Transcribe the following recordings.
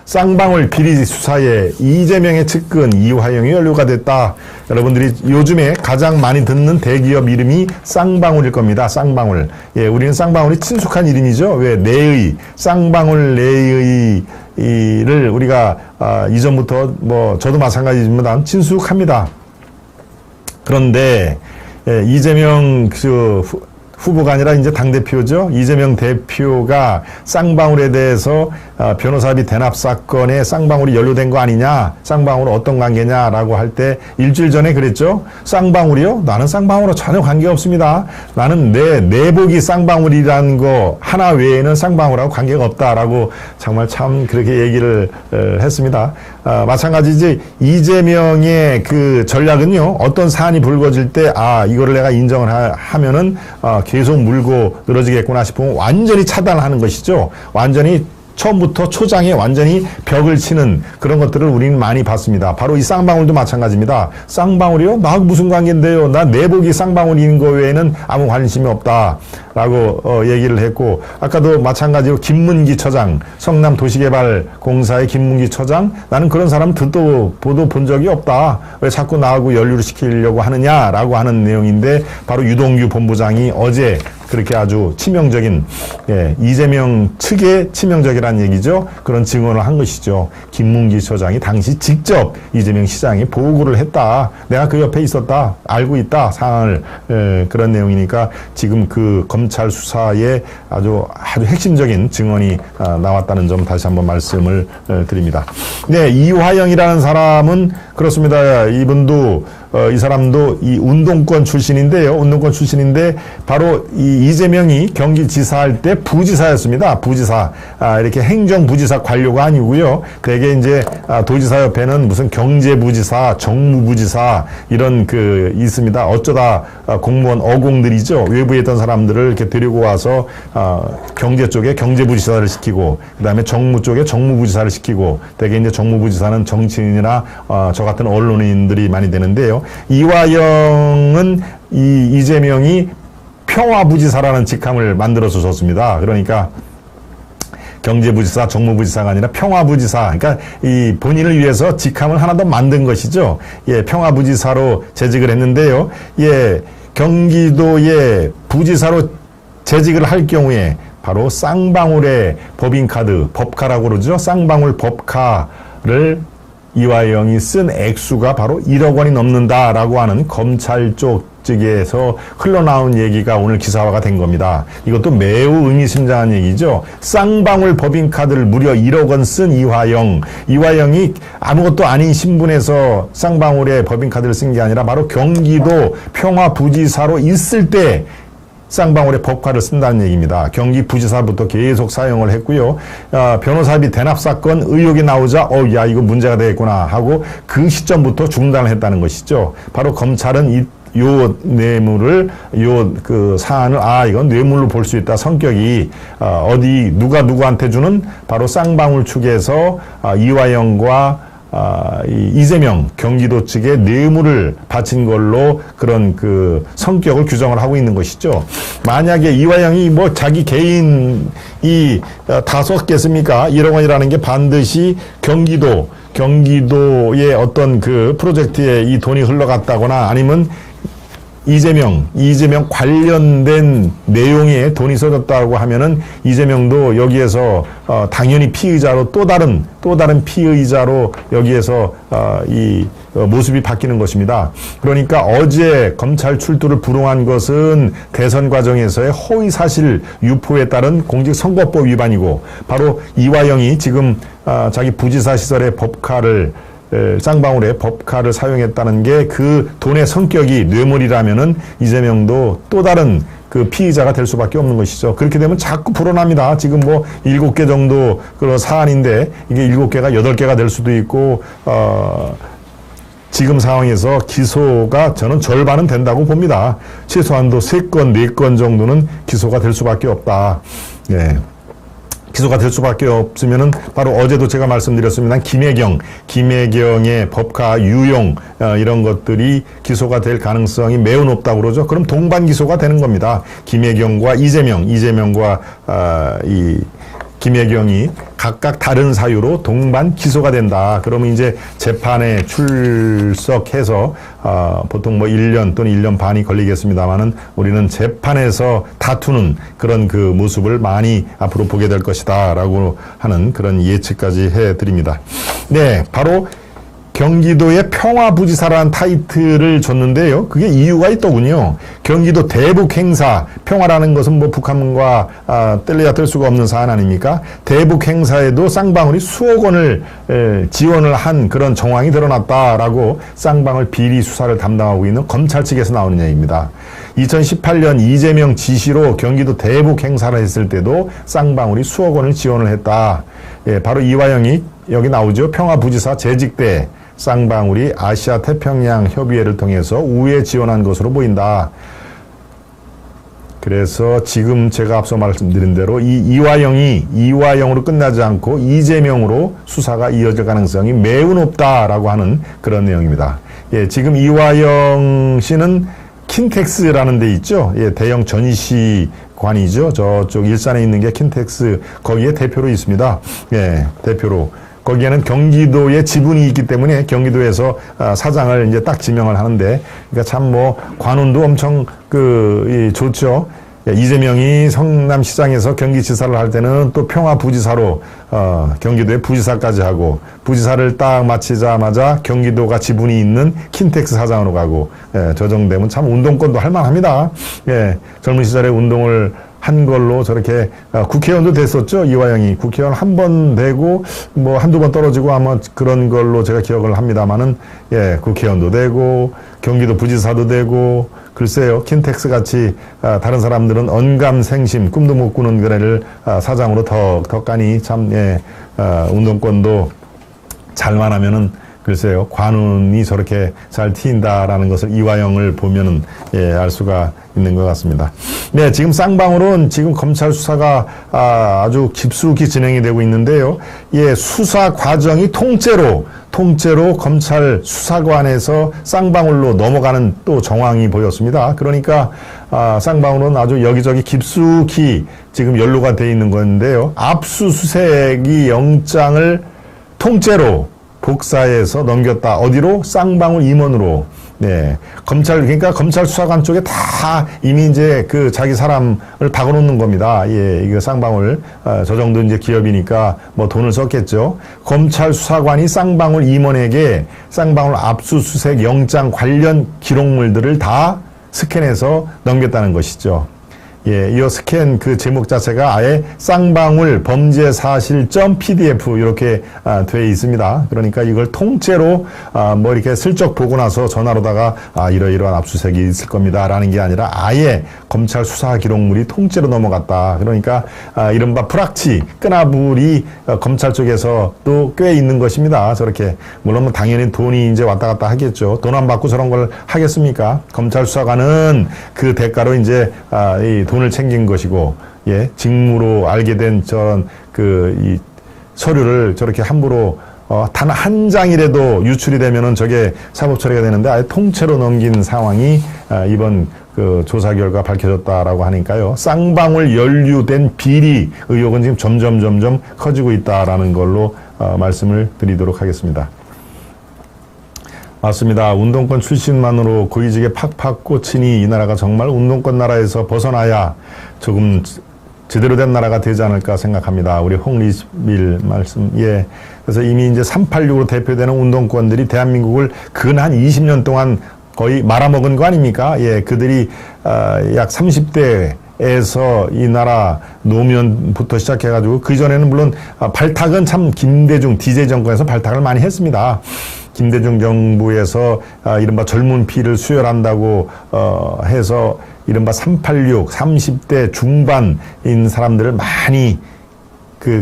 쌍방울 비리 수사에 이재명의 측근 이화영이 연루가 됐다. 여러분들이 요즘에 가장 많이 듣는 대기업 이름이 쌍방울일 겁니다. 쌍방울. 예, 우리는 쌍방울이 친숙한 이름이죠. 왜? 내의, 쌍방울 내의를 우리가 이전부터 뭐 저도 마찬가지지만 친숙합니다. 그런데 예, 이재명 후보가 아니라 이제 당대표죠. 이재명 대표가 쌍방울에 대해서 변호사비 대납 사건에 쌍방울이 연루된 거 아니냐, 쌍방울 어떤 관계냐라고 할 때 일주일 전에 그랬죠. 쌍방울이요? 나는 쌍방울과 전혀 관계없습니다. 나는 내 내복이 쌍방울이라는 거 하나 외에는 쌍방울하고 관계가 없다라고 정말 참 그렇게 얘기를 했습니다. 마찬가지지 이재명의 그 전략은요. 어떤 사안이 불거질 때 이거를 내가 인정을 하면은 계속 물고 늘어지겠구나 싶으면 완전히 차단하는 것이죠. 완전히 처음부터 초장에 완전히 벽을 치는 그런 것들을 우리는 많이 봤습니다. 바로 이 쌍방울도 마찬가지입니다. 쌍방울이요? 나하고 무슨 관계인데요? 나 내복이 쌍방울인 거 외에는 아무 관심이 없다라고 얘기를 했고, 아까도 마찬가지로 김문기 처장, 성남도시개발공사의 김문기 처장, 나는 그런 사람 듣도 보도 본 적이 없다. 왜 자꾸 나하고 연루를 시키려고 하느냐라고 하는 내용인데, 바로 유동규 본부장이 어제 그렇게 아주 치명적인, 이재명 측의 치명적이라는 얘기죠. 그런 증언을 한 것이죠. 김문기 처장이 당시 직접 이재명 시장이 보고를 했다. 내가 그 옆에 있었다. 알고 있다. 상황을. 그런 내용이니까 지금 그 검찰 수사에 아주 핵심적인 증언이 나왔다는 점 다시 한번 말씀을 드립니다. 네, 이화영이라는 사람은 그렇습니다. 이분도 이 사람도 이 운동권 출신인데요. 운동권 출신인데 바로 이 이재명이 경기지사 할 때 부지사였습니다. 부지사. 이렇게 행정부지사 관료가 아니고요. 그에게 이제 도지사 옆에는 무슨 경제부지사, 정무부지사 이런 그 있습니다. 어쩌다 공무원 어공들이죠. 외부에 있던 사람들을 이렇게 데리고 와서 경제 쪽에 경제부지사를 시키고 그다음에 정무 쪽에 정무부지사를 시키고 대개 이제 정무부지사는 정치인이나 저 같은 언론인들이 많이 되는데요. 이화영은 이재명이 평화부지사라는 직함을 만들어서 줬습니다. 그러니까 경제부지사, 정무부지사가 아니라 평화부지사. 그러니까 이 본인을 위해서 직함을 하나 더 만든 것이죠. 예, 평화부지사로 재직을 했는데요. 예, 경기도의 부지사로 재직을 할 경우에 바로 쌍방울의 법인카드, 법카라고 그러죠. 쌍방울 법카를 이화영이 쓴 액수가 바로 1억 원이 넘는다라고 하는 검찰 쪽에서 흘러나온 얘기가 오늘 기사화가 된 겁니다. 이것도 매우 의미심장한 얘기죠. 쌍방울 법인카드를 무려 1억 원 쓴 이화영이 아무것도 아닌 신분에서 쌍방울의 법인카드를 쓴 게 아니라 바로 경기도 평화부지사로 있을 때 쌍방울의 법카를 쓴다는 얘기입니다. 경기부지사부터 계속 사용을 했고요. 변호사비 대납 사건 의혹이 나오자 야 이거 문제가 되겠구나 하고 그 시점부터 중단을 했다는 것이죠. 바로 검찰은 요 뇌물을 그 사안을 이건 뇌물로 볼 수 있다. 성격이 어디 누가 누구한테 주는 바로 쌍방울 측에서 이화영과 이재명 경기도 측에 뇌물을 바친 걸로 그런 그 성격을 규정을 하고 있는 것이죠. 만약에 이화영이 뭐 자기 개인이 다 썼겠습니까? 1억 원이라는 게 반드시 경기도의 어떤 그 프로젝트에 이 돈이 흘러갔다거나 아니면 이재명 관련된 내용에 돈이 써졌다고 하면은 이재명도 여기에서 당연히 피의자로 또 다른 피의자로 여기에서 이 모습이 바뀌는 것입니다. 그러니까 어제 검찰 출두를 불응한 것은 대선 과정에서의 허위 사실 유포에 따른 공직선거법 위반이고 바로 이화영이 지금 자기 부지사 시설의 법카를 쌍방울의 법카를 사용했다는 게 그 돈의 성격이 뇌물이라면은 이재명도 또 다른 그 피의자가 될 수밖에 없는 것이죠. 그렇게 되면 자꾸 불어납니다. 지금 뭐 7개 정도 그런 사안인데 이게 7개가 8개가 될 수도 있고 지금 상황에서 기소가 저는 절반은 된다고 봅니다. 최소한도 3건, 4건 정도는 기소가 될 수밖에 없다. 예. 기소가 될 수밖에 없으면은 바로 어제도 제가 말씀드렸습니다. 김혜경의 법카 유용 이런 것들이 기소가 될 가능성이 매우 높다고 그러죠. 그럼 동반 기소가 되는 겁니다. 김혜경과 이재명과 이 김혜경이 각각 다른 사유로 동반 기소가 된다. 그러면 이제 재판에 출석해서 보통 뭐 1년 또는 1년 반이 걸리겠습니다만은 우리는 재판에서 다투는 그런 그 모습을 많이 앞으로 보게 될 것이다라고 하는 그런 예측까지 해드립니다. 네, 바로 경기도의 평화부지사라는 타이틀을 줬는데요. 그게 이유가 있더군요. 경기도 대북 행사, 평화라는 것은 뭐 북한과 뗄래야 뗄 수가 없는 사안 아닙니까? 대북 행사에도 쌍방울이 수억 원을 지원을 한 그런 정황이 드러났다라고 쌍방울 비리 수사를 담당하고 있는 검찰 측에서 나오는 얘기입니다. 2018년 이재명 지시로 경기도 대북 행사를 했을 때도 쌍방울이 수억 원을 지원을 했다. 예, 바로 이화영이 여기 나오죠. 평화부지사 재직 때 쌍방울이 아시아 태평양 협의회를 통해서 우회 지원한 것으로 보인다. 그래서 지금 제가 앞서 말씀드린 대로 이 이화영으로 끝나지 않고 이재명으로 수사가 이어질 가능성이 매우 높다라고 하는 그런 내용입니다. 예, 지금 이화영 씨는 킨텍스라는 데 있죠. 예, 대형 전시관이죠. 저쪽 일산에 있는 게 킨텍스, 거기에 대표로 있습니다. 예, 대표로. 거기에는 경기도의 지분이 있기 때문에 경기도에서 사장을 이제 딱 지명을 하는데, 그러니까 참 뭐 관운도 엄청 좋죠. 이재명이 성남시장에서 경기지사를 할 때는 또 평화부지사로 경기도의 부지사까지 하고, 부지사를 딱 마치자마자 경기도가 지분이 있는 킨텍스 사장으로 가고, 예, 저 정도 되면 참 운동권도 할 만합니다. 예, 젊은 시절에 운동을 한 걸로 저렇게 국회의원도 됐었죠. 이화영이 국회의원 한 번 되고 뭐 한두 번 떨어지고 아마 그런 걸로 제가 기억을 합니다만은, 예, 국회의원도 되고 경기도 부지사도 되고, 글쎄요, 킨텍스 같이 다른 사람들은 언감생심 꿈도 못 꾸는 그래를 사장으로 더 까니 참, 예, 운동권도 잘만 하면은 글쎄요, 관운이 저렇게 잘 튀인다라는 것을 이화영을 보면은, 예, 알 수가 있는 것 같습니다. 네, 지금 쌍방울은 지금 검찰 수사가 아주 깊숙이 진행이 되고 있는데요. 예, 수사 과정이 통째로 검찰 수사관에서 쌍방울로 넘어가는 또 정황이 보였습니다. 그러니까 쌍방울은 아주 여기저기 깊숙이 지금 연루가 돼 있는 건데요. 압수수색이 영장을 통째로 복사해서 넘겼다. 어디로? 쌍방울 임원으로. 네. 그러니까 검찰 수사관 쪽에 다 이미 이제 그 자기 사람을 박아놓는 겁니다. 예, 이거 쌍방울, 저 정도 이제 기업이니까 뭐 돈을 썼겠죠. 검찰 수사관이 쌍방울 임원에게 쌍방울 압수수색 영장 관련 기록물들을 다 스캔해서 넘겼다는 것이죠. 예, 이 스캔 그 제목 자체가 아예 쌍방울 범죄사실.pdf 이렇게 돼 있습니다. 그러니까 이걸 통째로 뭐 이렇게 슬쩍 보고 나서 전화로다가 이러이러한 압수수색이 있을 겁니다라는 게 아니라 아예 검찰 수사 기록물이 통째로 넘어갔다. 그러니까 이른바 프락치 끄나불이 검찰 쪽에서 또 꽤 있는 것입니다. 저렇게 물론 뭐 당연히 돈이 이제 왔다 갔다 하겠죠. 돈 안 받고 저런 걸 하겠습니까? 검찰 수사관은 그 대가로 이제 이 돈을 챙긴 것이고, 예, 직무로 알게 된 저런 이 서류를 저렇게 함부로 단 한 장이라도 유출이 되면은 저게 사법 처리가 되는데 아예 통째로 넘긴 상황이 이번 그 조사 결과 밝혀졌다라고 하니까요. 쌍방울 연루된 비리 의혹은 지금 점점 커지고 있다라는 걸로 말씀을 드리도록 하겠습니다. 맞습니다. 운동권 출신만으로 고위직에 팍팍 꽂히니 이 나라가 정말 운동권 나라에서 벗어나야 조금 제대로 된 나라가 되지 않을까 생각합니다. 우리 홍리빌 말씀, 예. 그래서 이미 이제 386으로 대표되는 운동권들이 대한민국을 근 한 20년 동안 거의 말아먹은 거 아닙니까? 예, 그들이 약 30대에서 이 나라 노무현부터 시작해가지고 그 전에는 물론 발탁은 참 김대중 DJ 정권에서 발탁을 많이 했습니다. 김대중 정부에서 이른바 젊은 피를 수혈한다고 해서 이른바 386, 30대 중반인 사람들을 많이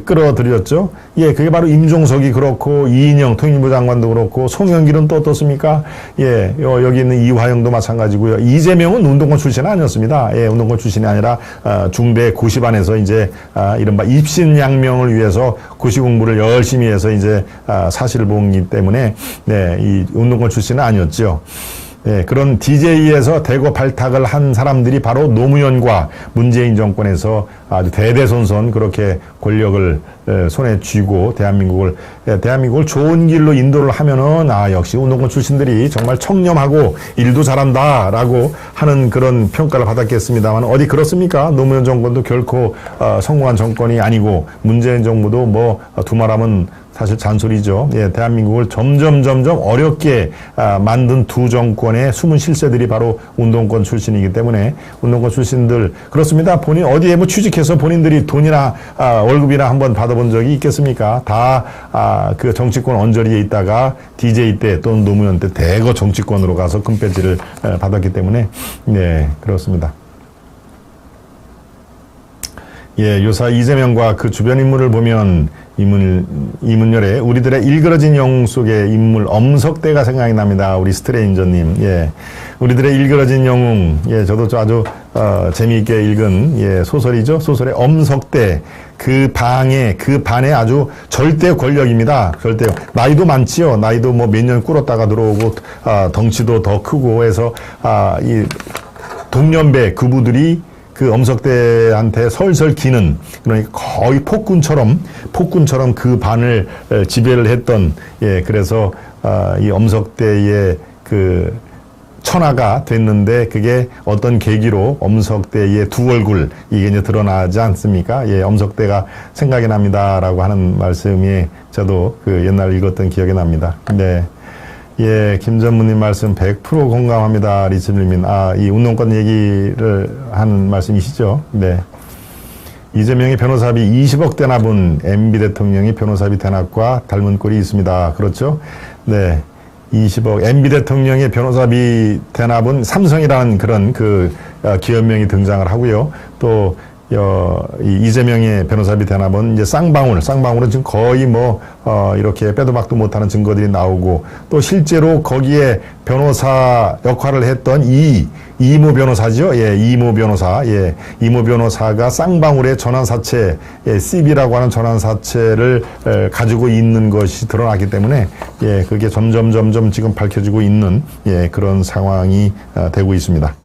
끌어들였죠. 예, 그게 바로 임종석이 그렇고, 이인영 통일부 장관도 그렇고, 송영길은 또 어떻습니까? 예, 여기 있는 이화영도 마찬가지고요. 이재명은 운동권 출신은 아니었습니다. 예, 운동권 출신이 아니라, 중대 고시반에서 이제, 이른바 입신양명을 위해서 고시 공부를 열심히 해서 이제, 사실을 본기 때문에, 네, 이 운동권 출신은 아니었죠. 예, 그런 DJ에서 대거 발탁을 한 사람들이 바로 노무현과 문재인 정권에서 아주 대대손손 그렇게 권력을 손에 쥐고 대한민국을 좋은 길로 인도를 하면은 역시 운동권 출신들이 정말 청렴하고 일도 잘한다라고 하는 그런 평가를 받았겠습니다만 어디 그렇습니까? 노무현 정권도 결코 성공한 정권이 아니고 문재인 정부도 뭐 두말하면 사실 잔소리죠. 예, 대한민국을 점점 어렵게 만든 두 정권의 숨은 실세들이 바로 운동권 출신이기 때문에 운동권 출신들 그렇습니다. 본인 어디에 뭐 취직해서 본인들이 돈이나 월급이나 한번 받아본 적이 있겠습니까? 다 그 정치권 언저리에 있다가 DJ 때 또는 노무현 때 대거 정치권으로 가서 금배지를 받았기 때문에 네 그렇습니다. 예, 요사 이재명과 그 주변 인물을 보면 이문열의 우리들의 일그러진 영웅 속의 인물 엄석대가 생각이 납니다. 우리 스트레인저님. 예, 우리들의 일그러진 영웅. 예, 저도 아주 재미있게 읽은 예, 소설이죠. 소설의 엄석대. 그 반에 아주 절대 권력입니다. 절대 나이도 많지요. 나이도 뭐 몇 년 꿇었다가 들어오고 덩치도 더 크고 해서 이 동년배 그부들이 그 엄석대한테 설설 기는 그러니까 거의 폭군처럼 그 반을 지배를 했던 예 그래서 이 엄석대의 그 천하가 됐는데 그게 어떤 계기로 엄석대의 두 얼굴 이게 이제 드러나지 않습니까? 예, 엄석대가 생각이 납니다라고 하는 말씀이 저도 그 옛날 읽었던 기억이 납니다. 네. 예, 김 전무님 말씀 100% 공감합니다. 리츠빌민. 이 운동권 얘기를 한 말씀이시죠? 네. 이재명의 변호사비 20억 대납은 MB 대통령의 변호사비 대납과 닮은 꼴이 있습니다. 그렇죠? 네. 20억. MB 대통령의 변호사비 대납은 삼성이라는 그런 기업명이 등장을 하고요. 또, 이재명의 변호사비 대납은 이제 쌍방울은 지금 거의 이렇게 빼도 박도 못하는 증거들이 나오고 또 실제로 거기에 변호사 역할을 했던 이모 변호사죠. 예, 이모 변호사. 예, 이모 변호사가 쌍방울의 전환사채, CB라고 하는 전환사채를 가지고 있는 것이 드러났기 때문에 예, 그게 점점 지금 밝혀지고 있는 예, 그런 상황이 되고 있습니다.